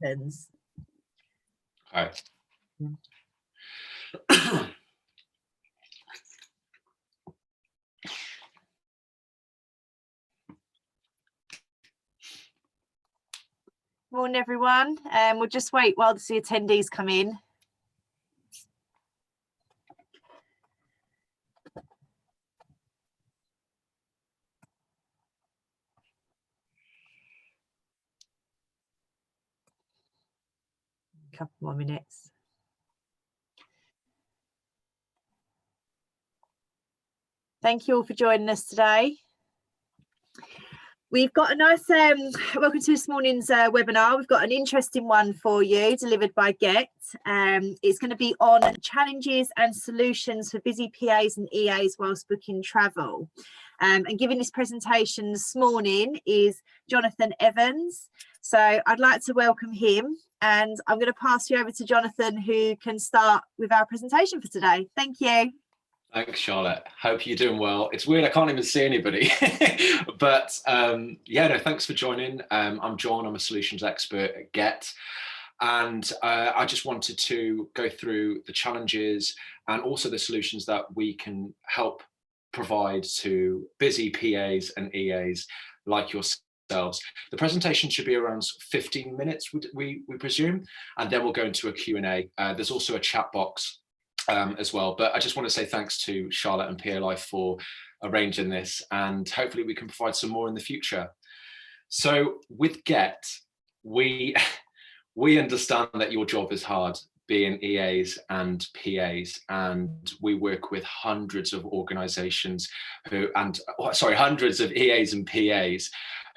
seconds. Okay. Morning, everyone. We'll just wait while the attendees come in. A couple more minutes. Thank you all for joining us today. We've got a nice welcome to this morning's webinar. We've got an interesting one for you delivered by Gett. It's going to be on challenges and solutions for busy PAs and EAs whilst booking travel. And giving this presentation this morning is Jonathan Evans. So I'd like to welcome him, and I'm going to pass you over to Jonathan, who can start with our presentation for today. Thank you. Thanks, Charlotte. Hope you're doing well. It's weird, I can't even see anybody, but yeah, no, thanks for joining. I'm John, I'm a solutions expert at Gett, and I just wanted to go through the challenges and also the solutions that we can help provide to busy PAs and EAs like yourselves. The presentation should be around 15 minutes, we presume, and then we'll go into a Q&A. There's also a chat box as well, but I just want to say thanks to Charlotte and PA Life for arranging this, and hopefully we can provide some more in the future. So with Gett, we understand that your job is hard, being EAs and PAs, and we work with hundreds of organizations hundreds of EAs and PAs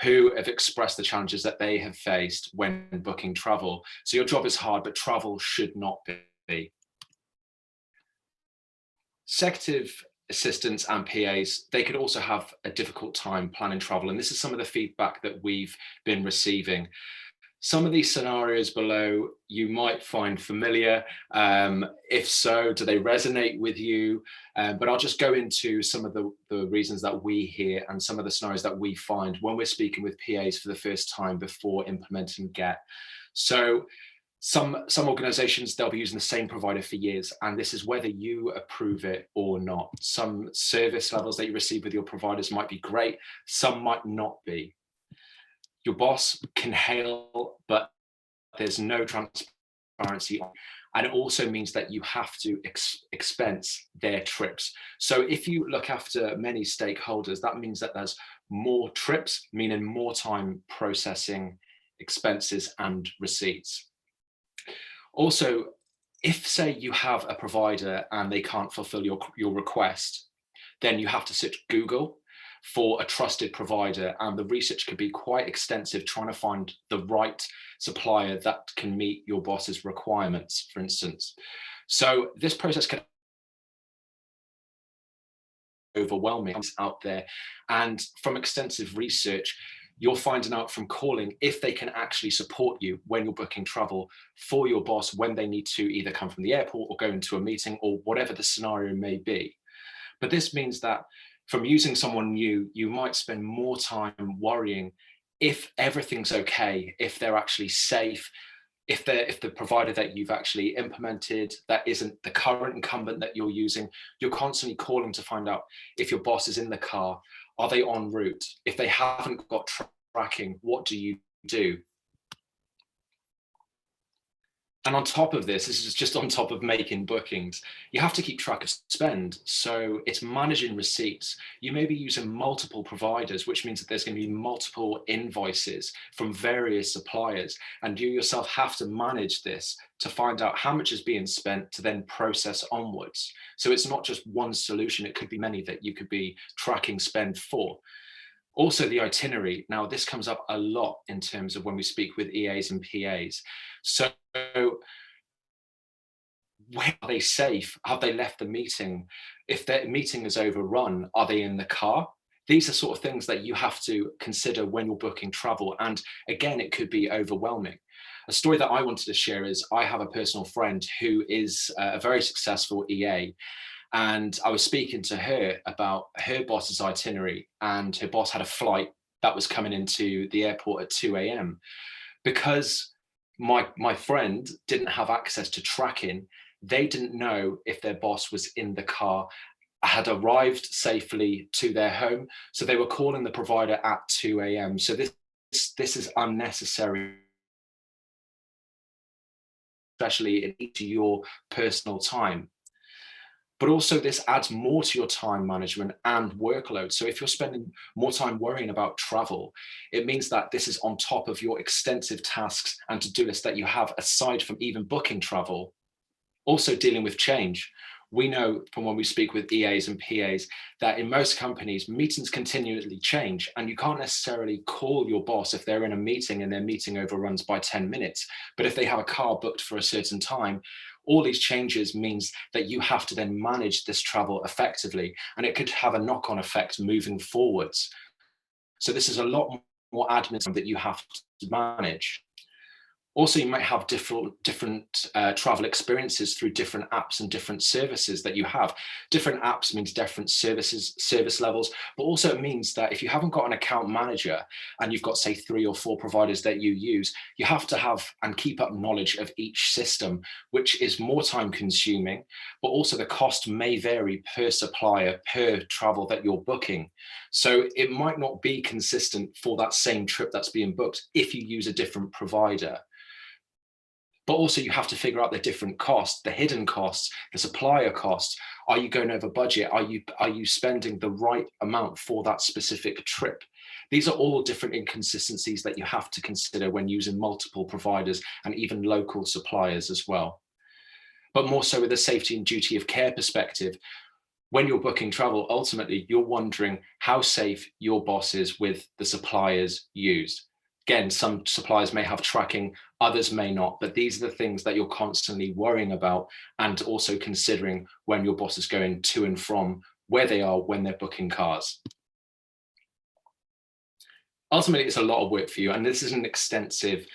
who have expressed the challenges that they have faced when booking travel. So your job is hard, but travel should not be. Executive assistants and PAs, they could also have a difficult time planning travel. And this is some of the feedback that we've been receiving. Some of these scenarios below you might find familiar. If so, do they resonate with you? But I'll just go into some of the reasons that we hear and some of the scenarios that we find when we're speaking with PAs for the first time before implementing Gett. So some organizations, they'll be using the same provider for years, and this is whether you approve it or not. Some service levels that you receive with your providers might be great, some might not be. Your boss can hail, but there's no transparency. And it also means that you have to expense their trips. So if you look after many stakeholders, that means that there's more trips, meaning more time processing expenses and receipts. Also, if say you have a provider and they can't fulfill your request, then you have to search Google for a trusted provider, and the research can be quite extensive trying to find the right supplier that can meet your boss's requirements, for instance. So this process can be overwhelming out there, and from extensive research, you're finding out from calling if they can actually support you when you're booking travel for your boss when they need to either come from the airport or go into a meeting or whatever the scenario may be. But this means that from using someone new, you might spend more time worrying if everything's okay, if they're actually safe, if the provider that you've actually implemented that isn't the current incumbent that you're using. You're constantly calling to find out if your boss is in the car, are they en route? If they haven't got tracking, what do you do? And on top of this is just on top of making bookings, you have to keep track of spend. So it's managing receipts. You may be using multiple providers, which means that there's going to be multiple invoices from various suppliers. And you yourself have to manage this to find out how much is being spent to then process onwards. So it's not just one solution. It could be many that you could be tracking spend for. Also the itinerary. Now this comes up a lot in terms of when we speak with EAs and PAs. So where are they safe? Have they left the meeting? If their meeting is overrun, are they in the car? These are sort of things that you have to consider when you're booking travel. And again, it could be overwhelming. A story that I wanted to share is I have a personal friend who is a very successful EA. And I was speaking to her about her boss's itinerary, and her boss had a flight that was coming into the airport at 2 a.m. Because my friend didn't have access to tracking. They didn't know if their boss was in the car, had arrived safely to their home. So they were calling the provider at 2 a.m. So this is unnecessary, especially into your personal time. But also this adds more to your time management and workload. So if you're spending more time worrying about travel, it means that this is on top of your extensive tasks and to-do list that you have aside from even booking travel. Also dealing with change. We know from when we speak with EAs and PAs that in most companies, meetings continually change, and you can't necessarily call your boss if they're in a meeting and their meeting overruns by 10 minutes. But if they have a car booked for a certain time, all these changes means that you have to then manage this travel effectively, and it could have a knock-on effect moving forwards. So this is a lot more admin that you have to manage. Also, you might have different travel experiences through different apps and different services that you have. Different apps means different service levels, but also it means that if you haven't got an account manager and you've got, say, 3 or 4 providers that you use, you have to have and keep up knowledge of each system, which is more time consuming, but also the cost may vary per supplier, per travel that you're booking. So it might not be consistent for that same trip that's being booked if you use a different provider. But also you have to figure out the different costs, the hidden costs, the supplier costs. Are you going over budget? Are you spending the right amount for that specific trip? These are all different inconsistencies that you have to consider when using multiple providers and even local suppliers as well. But more so with a safety and duty of care perspective, when you're booking travel, ultimately you're wondering how safe your boss is with the suppliers used. Again, some suppliers may have tracking, others may not, but these are the things that you're constantly worrying about and also considering when your boss is going to and from where they are when they're booking cars. Ultimately, it's a lot of work for you, and this is an extensive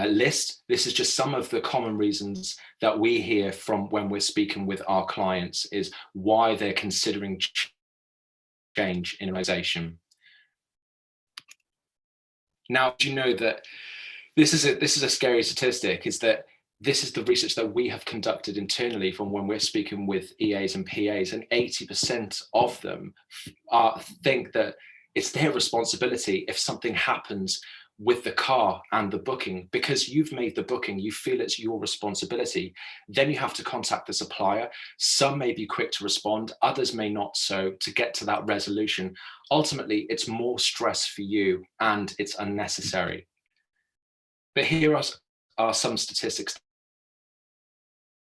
list. This is just some of the common reasons that we hear from when we're speaking with our clients is why they're considering change in an organization. Now, do you know that this is a scary statistic, is that this is the research that we have conducted internally from when we're speaking with EAs and PAs, and 80% of them think that it's their responsibility if something happens with the car and the booking. Because you've made the booking, you feel it's your responsibility. Then you have to contact the supplier. Some may be quick to respond, others may not so, to get to that resolution. Ultimately, it's more stress for you and it's unnecessary. But here are some statistics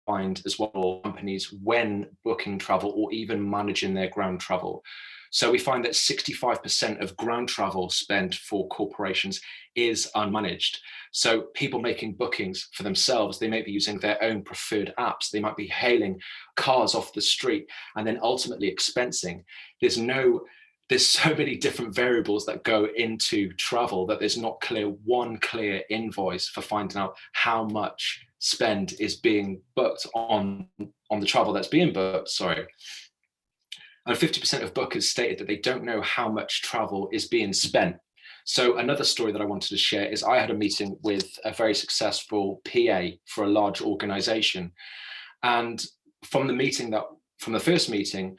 find as well companies when booking travel or even managing their ground travel. So we find that 65% of ground travel spend for corporations is unmanaged. So people making bookings for themselves, they may be using their own preferred apps. They might be hailing cars off the street and then ultimately expensing. There's so many different variables that go into travel that there's not one clear invoice for finding out how much spend is being booked on the travel that's being booked, sorry. And 50% of bookers stated that they don't know how much travel is being spent. So another story that I wanted to share is I had a meeting with a very successful PA for a large organization. And from the first meeting,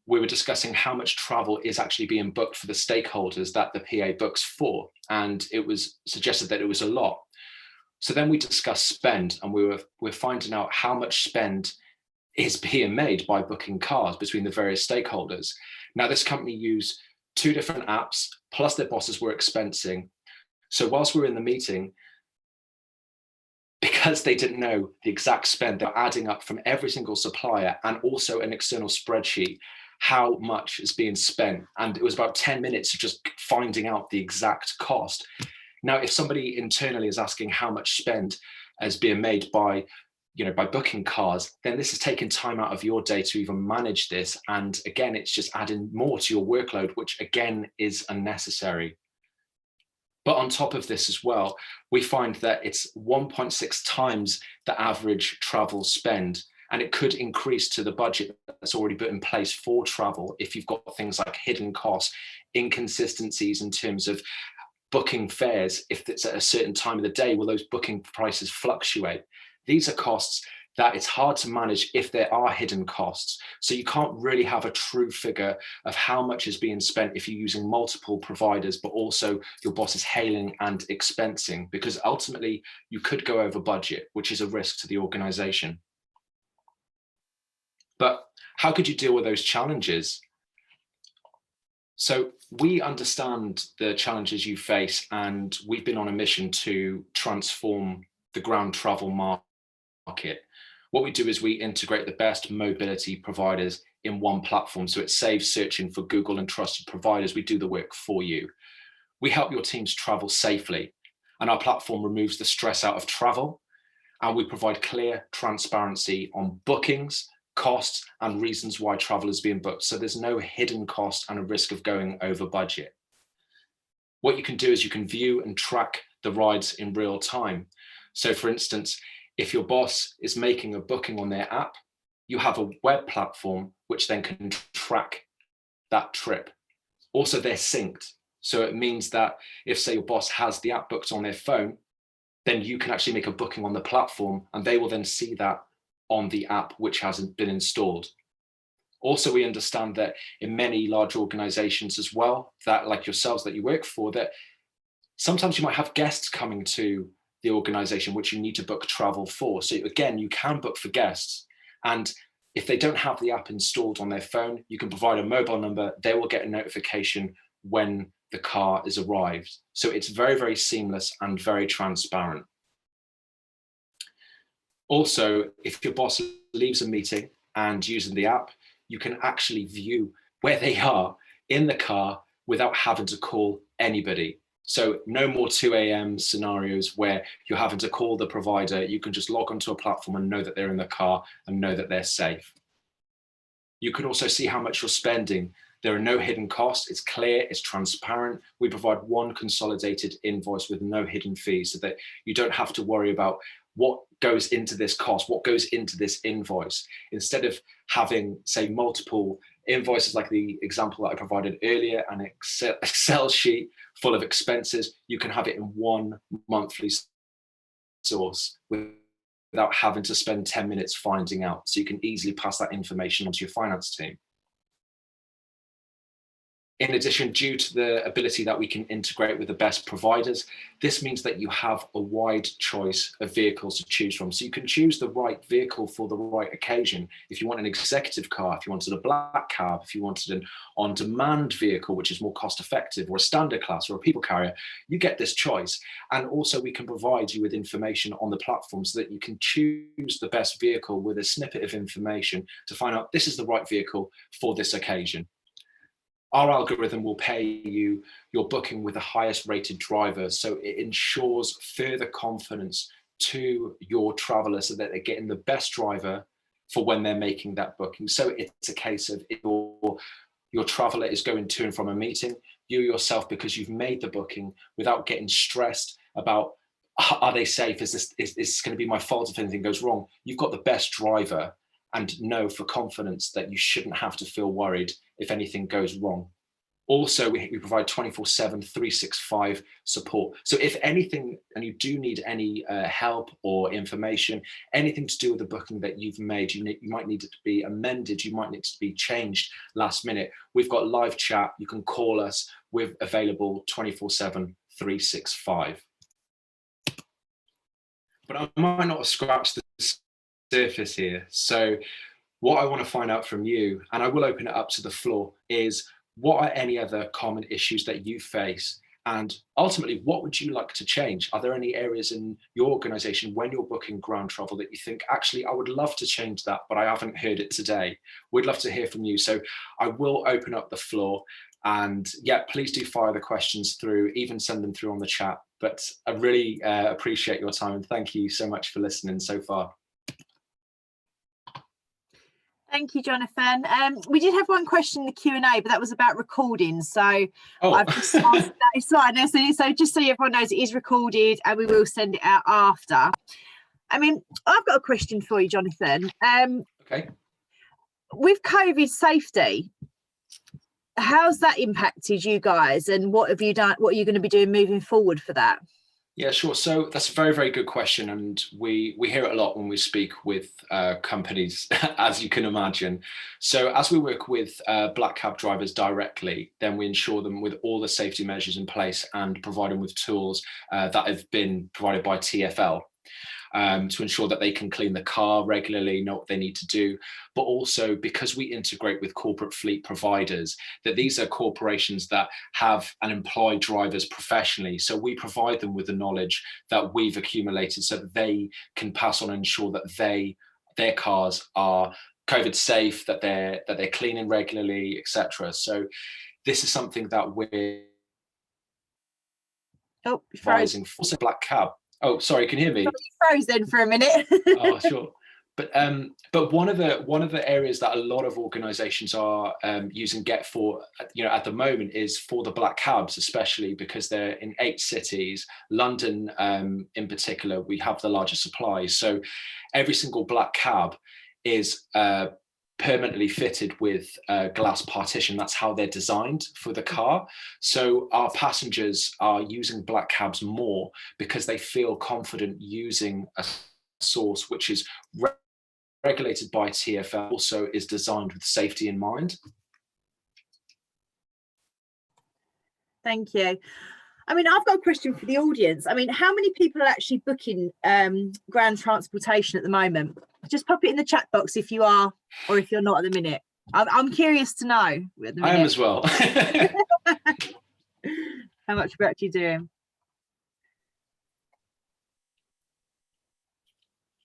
we were discussing how much travel is actually being booked for the stakeholders that the PA books for. And it was suggested that it was a lot. So then we discussed spend, and we're finding out how much spend is being made by booking cars between the various stakeholders. Now, this company used 2 different apps, plus their bosses were expensing. So whilst we were in the meeting, because they didn't know the exact spend, they were adding up from every single supplier and also an external spreadsheet how much is being spent. And it was about 10 minutes of just finding out the exact cost. Now, if somebody internally is asking how much spend is being made by booking cars, then this is taking time out of your day to even manage this. And again, it's just adding more to your workload, which again is unnecessary. But on top of this as well, we find that it's 1.6 times the average travel spend, and it could increase to the budget that's already put in place for travel if you've got things like hidden costs, inconsistencies in terms of booking fares, if it's at a certain time of the day, will those booking prices fluctuate? These are costs that it's hard to manage if there are hidden costs. So you can't really have a true figure of how much is being spent if you're using multiple providers, but also your boss is hailing and expensing, because ultimately you could go over budget, which is a risk to the organization. But how could you deal with those challenges? So we understand the challenges you face, and we've been on a mission to transform the ground travel market. What we do is we integrate the best mobility providers in one platform, so it saves searching for Google and trusted providers. We do the work for you. We help your teams travel safely, and our platform removes the stress out of travel, and we provide clear transparency on bookings, costs, and reasons why travel is being booked. So there's no hidden cost and a risk of going over budget. What you can do is you can view and track the rides in real time. So for instance, if your boss is making a booking on their app, you have a web platform which then can track that trip. Also, they're synced. So it means that if, say, your boss has the app booked on their phone, then you can actually make a booking on the platform, and they will then see that on the app which hasn't been installed. Also, we understand that in many large organizations as well, that like yourselves that you work for, that sometimes you might have guests coming to the organization which you need to book travel for. So again, you can book for guests, and if they don't have the app installed on their phone, you can provide a mobile number. They will get a notification when the car is arrived. So it's very, very seamless and very transparent. Also, if your boss leaves a meeting and using the app, you can actually view where they are in the car without having to call anybody. So no more 2 a.m. scenarios where you're having to call the provider. You can just log onto a platform and know that they're in the car and know that they're safe. You can also see how much you're spending. There are no hidden costs. It's clear, it's transparent. We provide one consolidated invoice with no hidden fees, so that you don't have to worry about what goes into this cost, what goes into this invoice. Instead of having, say, multiple invoices like the example that I provided earlier, an Excel sheet full of expenses, you can have it in one monthly source without having to spend 10 minutes finding out. So you can easily pass that information on to your finance team. In addition, due to the ability that we can integrate with the best providers, this means that you have a wide choice of vehicles to choose from. So you can choose the right vehicle for the right occasion. If you want an executive car, if you wanted a black cab, if you wanted an on-demand vehicle, which is more cost effective, or a standard class or a people carrier, you get this choice. And also we can provide you with information on the platform so that you can choose the best vehicle with a snippet of information to find out this is the right vehicle for this occasion. Our algorithm will pay you your booking with the highest rated driver. So it ensures further confidence to your traveler so that they're getting the best driver for when they're making that booking. So it's a case of if your traveler is going to and from a meeting, you yourself, because you've made the booking without getting stressed about, are they safe? Is this going to be my fault if anything goes wrong? You've got the best driver, and know for confidence that you shouldn't have to feel worried if anything goes wrong. Also, we provide 24/7, 365 support. So if anything, and you do need any help or information, anything to do with the booking that you've made, you might need it to be amended, you might need it to be changed last minute, we've got live chat, you can call us, we're available 24/7, 365. But I might not have scratched the surface here. So what I want to find out from you, and I will open it up to the floor, is what are any other common issues that you face? And ultimately, what would you like to change? Are there any areas in your organization when you're booking ground travel that you think, actually, I would love to change that, but I haven't heard it today? We'd love to hear from you. So I will open up the floor, and yeah, please do fire the questions through, even send them through on the chat. But I really appreciate your time, and thank you so much for listening so far. Thank you, Jonathan. We did have one question in the Q&A, but that was about recording. So I've just asked that. It's fine. So just so everyone knows, it is recorded and we will send it out after. I mean, I've got a question for you, Jonathan. Okay. With COVID safety, how's that impacted you guys, and what have you done? What are you going to be doing moving forward for that? Yeah, sure. So that's a very, very good question. And we hear it a lot when we speak with companies, as you can imagine. So as we work with black cab drivers directly, then we ensure them with all the safety measures in place and provide them with tools that have been provided by TfL. To ensure that they can clean the car regularly, know what they need to do, but also because we integrate with corporate fleet providers, that these are corporations that have and employ drivers professionally. So we provide them with the knowledge that we've accumulated so that they can pass on and ensure that their cars are COVID safe, that they're cleaning regularly, etc. So this is something that we're advising for black cab. Oh, sorry, can you hear me? Frozen for a minute. Oh, sure. But one of the areas that a lot of organisations are using Gett for, at the moment, is for the black cabs, especially because they're in 8 cities. London, in particular, we have the largest supply. So every single black cab is permanently fitted with glass partition. That's how they're designed for the car. So our passengers are using black cabs more because they feel confident using a source which is regulated by TfL, also is designed with safety in mind. Thank you. I mean, I've got a question for the audience. I mean, how many people are actually booking ground transportation at the moment? Just pop it in the chat box if you are, or if you're not at the minute. I'm curious to know. I am as well. How much we're actually doing.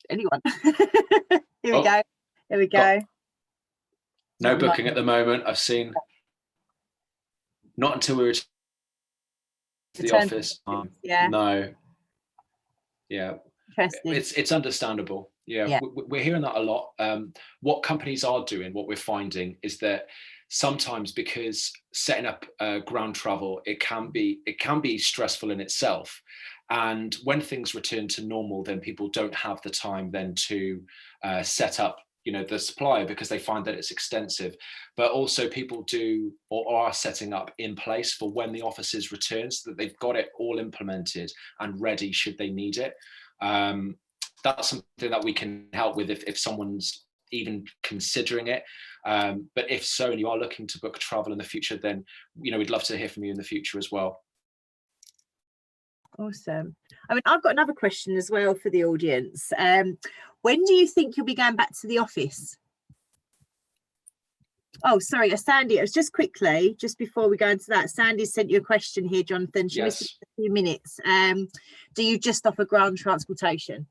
Anyone? Here we go. Here we go. No booking at the moment. I've seen. Not until we were to the office. Yeah. No. Yeah. Interesting. It's understandable. Yeah. We're hearing that a lot. What companies are doing, what we're finding, is that sometimes, because setting up ground travel, it can be stressful in itself. And when things return to normal, then people don't have the time then to set up, the supplier, because they find that it's extensive. But also people do or are setting up in place for when the offices return, so that they've got it all implemented and ready should they need it. That's something that we can help with if someone's even considering it. But if so, and you are looking to book travel in the future, then we'd love to hear from you in the future as well. Awesome. I mean, I've got another question as well for the audience. When do you think you'll be going back to the office? Oh, sorry, Sandy, it was just quickly, just before we go into that, Sandy sent you a question here, Jonathan. She missed a few minutes. Do you just offer ground transportation?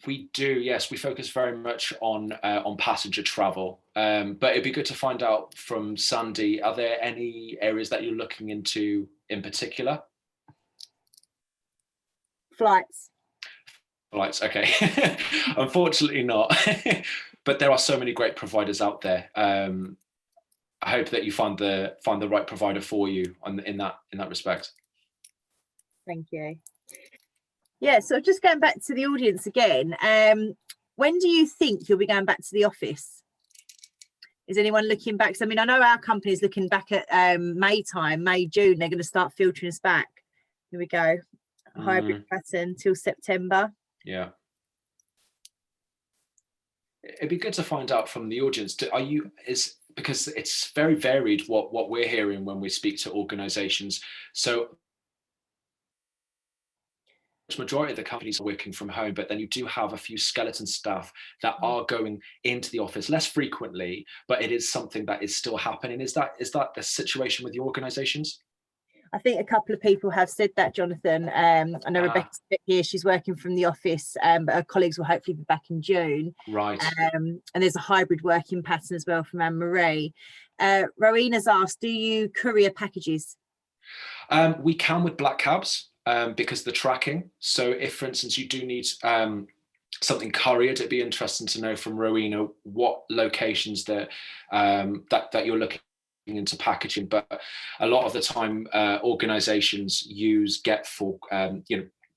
We do, yes. We focus very much on passenger travel. But it'd be good to find out from Sandy, are there any areas that you're looking into in particular? Flights, okay. Unfortunately not. But there are so many great providers out there. I hope that you find the right provider for you in that respect. Thank you. Yeah, so just going back to the audience again, when do you think you'll be going back to the office? Is anyone looking back? I mean, I know our company is looking back at May, June. They're going to start filtering us back. Here we go. Hybrid pattern till September. Yeah. It'd be good to find out from the audience. Because it's very varied what we're hearing when we speak to organisations. So the majority of the companies are working from home, but then you do have a few skeleton staff that are going into the office less frequently, but it is something that is still happening. Is that the situation with your organisations? I think a couple of people have said that, Jonathan. I know Rebecca's here, she's working from the office, but her colleagues will hopefully be back in June. Right. And there's a hybrid working pattern as well from Anne-Marie. Rowena's asked, do you courier packages? We can with black cabs because the tracking. So if, for instance, you do need something couriered, it'd be interesting to know from Rowena what locations that you're looking into packaging. But a lot of the time organizations use Gett for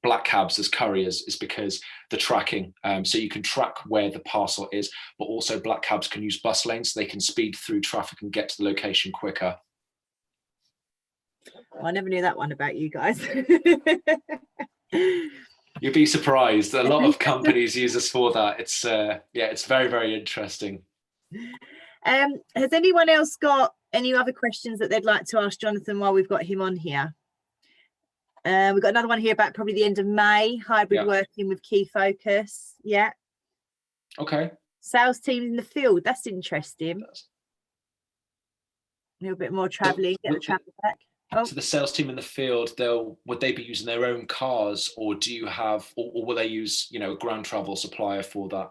black cabs as couriers, is because the tracking, so you can track where the parcel is, but also black cabs can use bus lanes so they can speed through traffic and get to the location quicker. I never knew that one about you guys. You'd be surprised. A lot of companies use us for that. It's yeah, it's very, very interesting. Has anyone else got any other questions that they'd like to ask Jonathan while we've got him on here? We've got another one here about probably the end of May, hybrid working with key focus. Yeah. Okay. Sales team in the field. That's interesting. A little bit more traveling, get the travel back. Oh. So the sales team in the field, would they be using their own cars, or do you have, or will they use, you know, a ground travel supplier for that?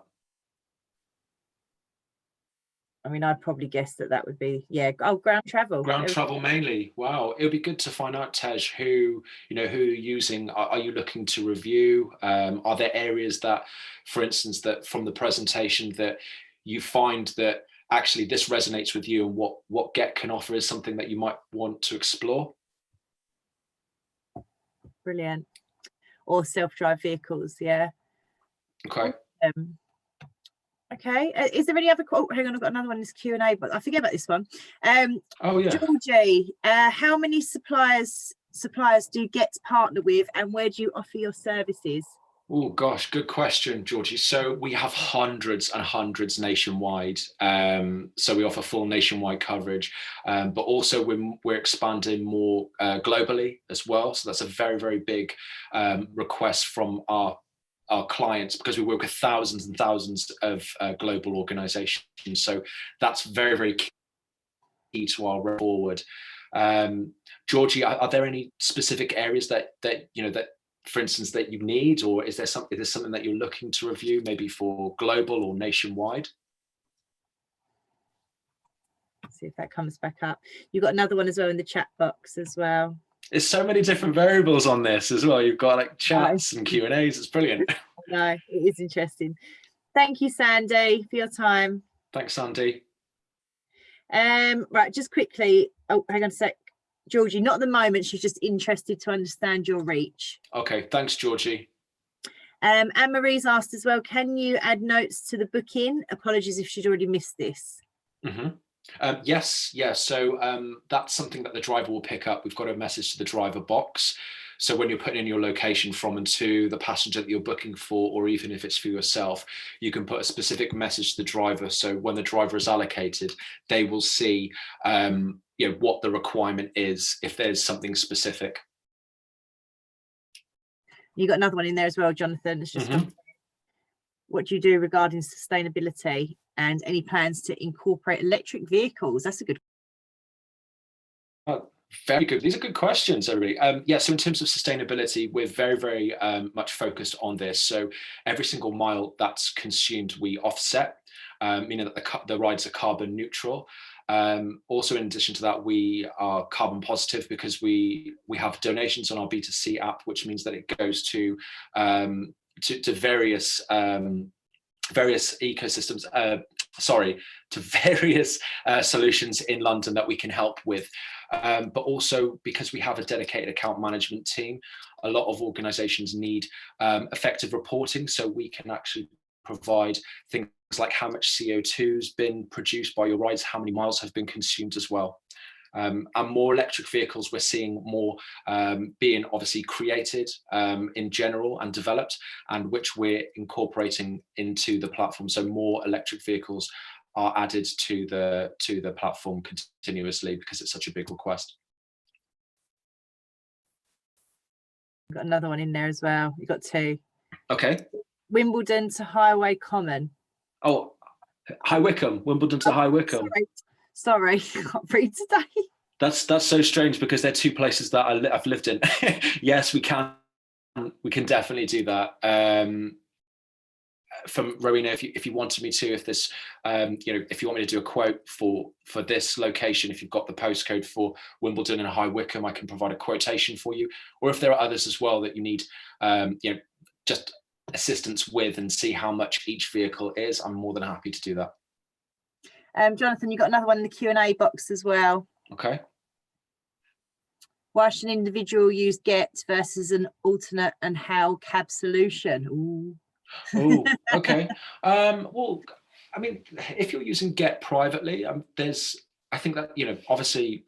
I mean, I'd probably guess that would be, yeah. Oh, ground travel. Ground travel mainly. Wow, it would be good to find out, Tej, who you're using. Are you looking to review? Are there areas that, for instance, that from the presentation that you find that actually this resonates with you, and what Gett can offer is something that you might want to explore? Brilliant. Or self-drive vehicles, yeah. Okay. Okay, is there any other, oh, hang on, I've got another one in this Q&A, but I forget about this one. Oh yeah. Georgie, how many suppliers do Gett partner with, and where do you offer your services? Oh gosh, good question, Georgie. So we have hundreds and hundreds nationwide. So we offer full nationwide coverage, but also we're expanding more globally as well. So that's a very, very big request from our clients, because we work with thousands and thousands of global organizations. So that's very, very key to our road forward. Georgie, are there any specific areas that for instance, that you need, or is there something that you're looking to review, maybe for global or nationwide? Let's see if that comes back up. You've got another one as well in the chat box as well. There's so many different variables on this as well. You've got like chats and Q&As. It's brilliant. No, it is interesting. Thank you, Sandy, for your time. Thanks, Sandy. Right, just quickly. Oh, hang on a sec. Georgie, not at the moment. She's just interested to understand your reach. Okay, thanks, Georgie. Anne-Marie's asked as well, can you add notes to the booking? Apologies if she'd already missed this. Yes, yeah. So that's something that the driver will pick up. We've got a message to the driver box. So when you're putting in your location from and to the passenger that you're booking for, or even if it's for yourself, you can put a specific message to the driver. So when the driver is allocated, they will see what the requirement is, if there's something specific. You got another one in there as well, Jonathan. It's just what do you do regarding sustainability, and any plans to incorporate electric vehicles? That's a good. Very good. These are good questions, everybody. Yeah, so in terms of sustainability, we're very, very much focused on this. So every single mile that's consumed, we offset, meaning that the rides are carbon neutral. Also, in addition to that, we are carbon positive because we have donations on our B2C app, which means that it goes to various ecosystems, to various solutions in London that we can help with. But also because we have a dedicated account management team, a lot of organizations need effective reporting, so we can actually provide things like how much CO2 has been produced by your rides, how many miles have been consumed as well. And more electric vehicles, we're seeing more being obviously created in general and developed, and which we're incorporating into the platform. So more electric vehicles are added to the platform continuously because it's such a big request. Got another one in there as well. You've got two. Okay. Wimbledon to Highway Common. Oh, High Wycombe. Wimbledon to High Wycombe. Sorry, I can't read today. That's so strange because they're two places that I've lived in. Yes, we can definitely do that. From Rowena, if you wanted me to, if this, if you want me to do a quote for this location, if you've got the postcode for Wimbledon and High Wycombe, I can provide a quotation for you. Or if there are others as well that you need, just assistance with, and see how much each vehicle is, I'm more than happy to do that. Jonathan, you got another one in the Q&A box as well. Okay. Why should an individual use Gett versus an alternate and how cab solution? Ooh. Oh, okay. Well, I mean, if you're using Gett privately, I think that, obviously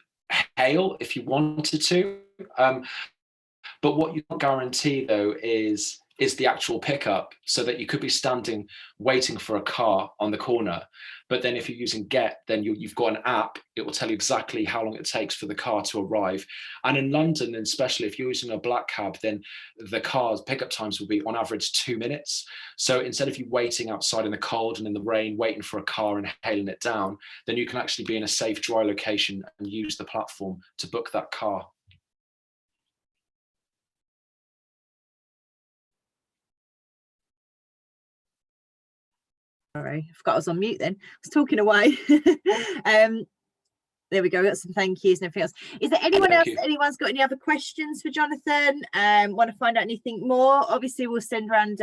hail if you wanted to. But what you can't guarantee though is the actual pickup, so that you could be standing waiting for a car on the corner. But then if you're using Gett, then you've got an app. It will tell you exactly how long it takes for the car to arrive. And in London, and especially if you're using a black cab, then the car's pickup times will be on average 2 minutes. So instead of you waiting outside in the cold and in the rain, waiting for a car and hailing it down, then you can actually be in a safe, dry location and use the platform to book that car. Sorry, I forgot I was on mute then. I was talking away. There we go. Got some thank yous and everything else. Is there anyone else? Anyone's got any other questions for Jonathan? Want to find out anything more? Obviously, we'll send around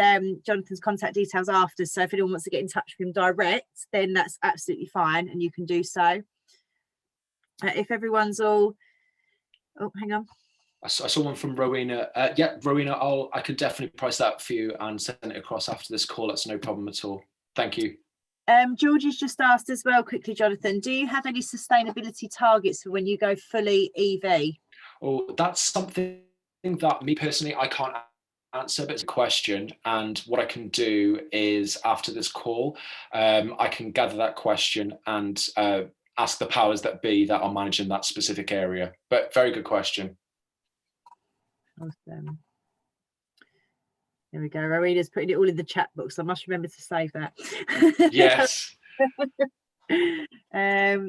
Jonathan's contact details after. So if anyone wants to get in touch with him direct, then that's absolutely fine, and you can do so. If everyone's all, oh, hang on. I saw one from Rowena. Yeah, Rowena, I can definitely price that for you and send it across after this call. That's no problem at all. Thank you. Georgie's just asked as well quickly, Jonathan, do you have any sustainability targets for when you go fully EV? Oh, that's something that me personally, I can't answer, but it's a question. And what I can do is after this call, I can gather that question and ask the powers that be that are managing that specific area. But very good question. Awesome. There we go. Rowena's putting it all in the chat box. I must remember to save that. Yes. There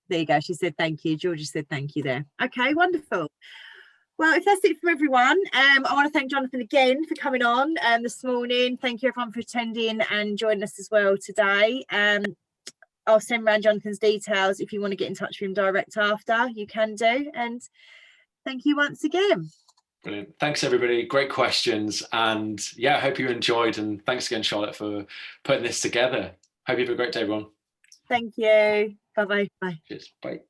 you go. She said thank you. Georgie said thank you there. Okay, wonderful. Well, if that's it for everyone, I want to thank Jonathan again for coming on this morning. Thank you everyone for attending and joining us as well today. I'll send around Jonathan's details. If you want to get in touch with him direct after, you can do. And thank you once again. Brilliant. Thanks, everybody. Great questions. And yeah, I hope you enjoyed. And thanks again, Charlotte, for putting this together. Hope you have a great day, everyone. Thank you. Bye-bye. Bye. Cheers. Bye.